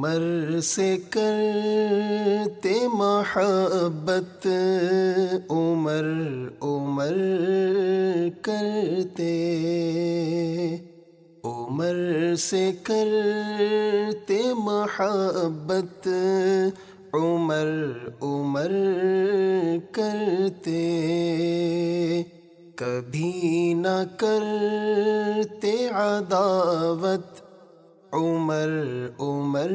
عمر سے کرتے محبت، عمر عمر کرتے، عمر سے کرتے محبت، عمر عمر کرتے، کبھی نہ کرتے عداوت، عمر عمر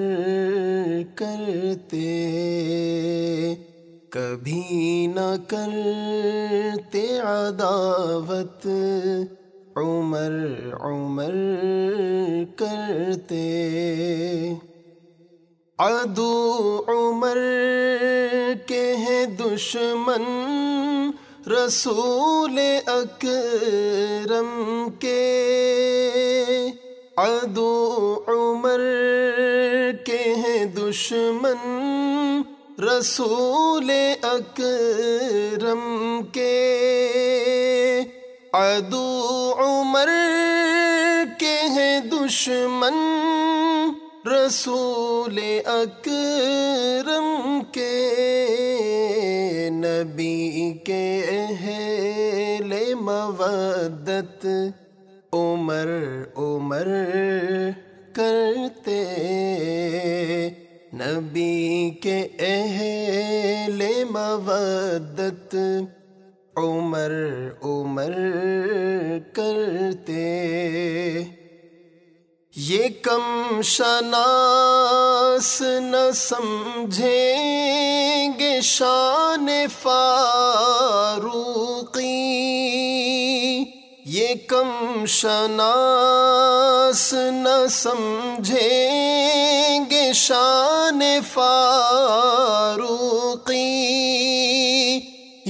کرتے، کبھی نہ کرتے عداوت، عمر عمر کرتے۔ عدو عمر کے ہیں دشمن رسول اکرم کے، عدو عمر کے ہیں دشمن رسول اکرم کے، عدو عمر کے ہیں دشمن رسول اکرم کے، نبی کے اہل مودت، عمر عمر کرتے، نبی کے اہل مودت، عمر عمر کرتے۔ یہ کم شناس نہ سمجھیں گے شان فاروقی، یہ کم شناس نہ سمجھیں گے شان فاروقی،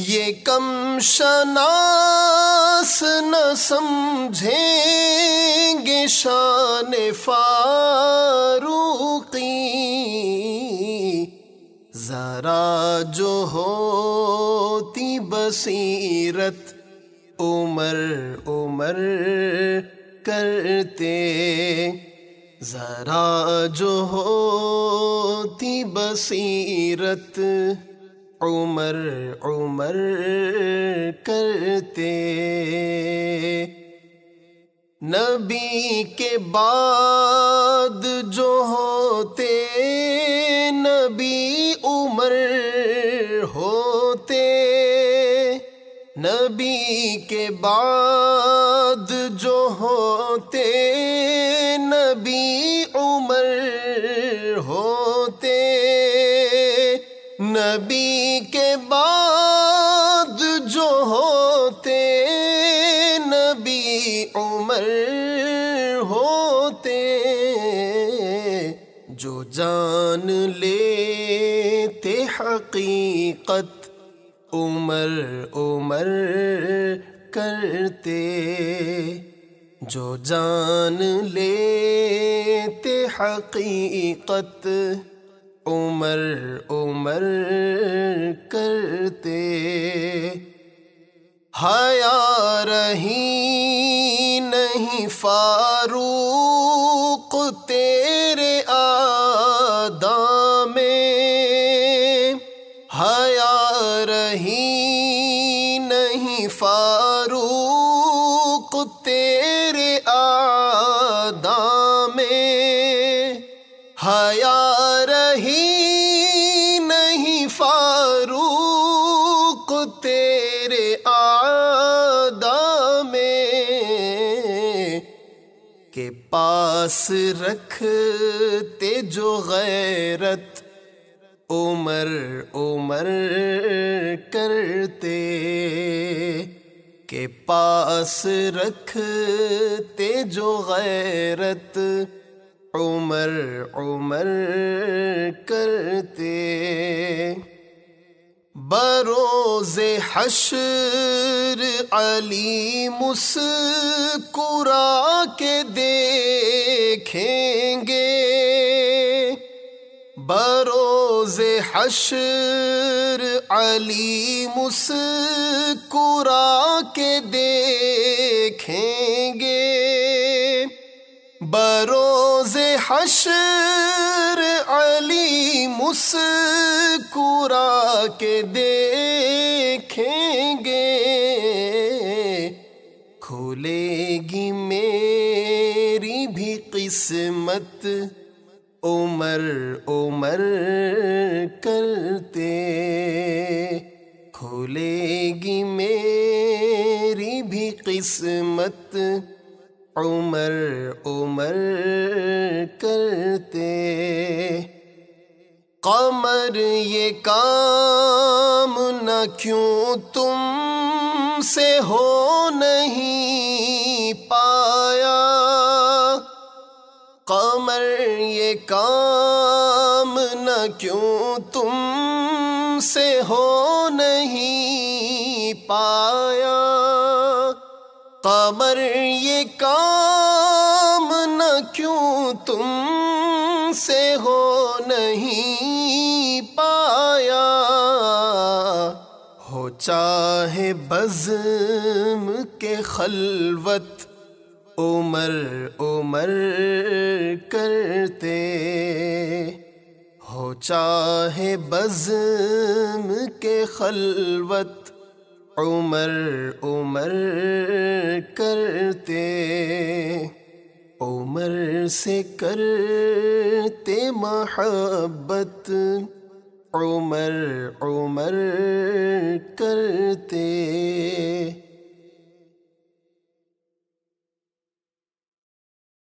یہ کم شناس نہ سمجھیں گے شان فاروقی، ذرا جو ہوتی بصیرت، عمر عمر کرتے، ذرا جو ہوتی بصیرت، عمر عمر کرتے، نبی کے بعد جو ہوتے نبی عمر ہوتے، نبی کے بعد جو ہوتے نبی عمر ہوتے، نبی کے بعد جو ہوتے نبی عمر ہوتے، جو جان لیتے حقیقت، عمر عمر کرتے، جو جان لیتے حقیقت، عمر عمر کرتے، حیا رہی نہیں فاروق تیرے اعداء میں، حیا رہی نہیں فاروق تیرے اعداء میں، حیا رہی نہیں فاروق تیرے اعداء میں، کہ پاس رکھتے جو غیرت، عمر عمر کرتے، کہ پاس رکھتے جو غیرت، عمر عمر کرتے، بروز حشر علی مسکرا کے دیکھیں گے، بروز حشر علی مسکرا کے دیکھیں گے، بروز حشر علی مسکرا کے دیکھیں گے، کھولے گی میری بھی قسمت عمر عمر کرتے، کھولے گی میری بھی قسمت عمر عمر کرتے۔ قمر یہ کام نہ کیوں تم سے ہو نہیں پایا، قمر یہ کام نہ کیوں تم سے ہو نہیں پایا، قمر یہ کام نہ کیوں تم سے ہو نہیں پایا، ہو چاہے بزم کے خلوت عمر عمر کرتے، ہو چاہے بزم کے خلوت عمر عمر کرتے، عمر سے کرتے محبت عمر عمر کرتے۔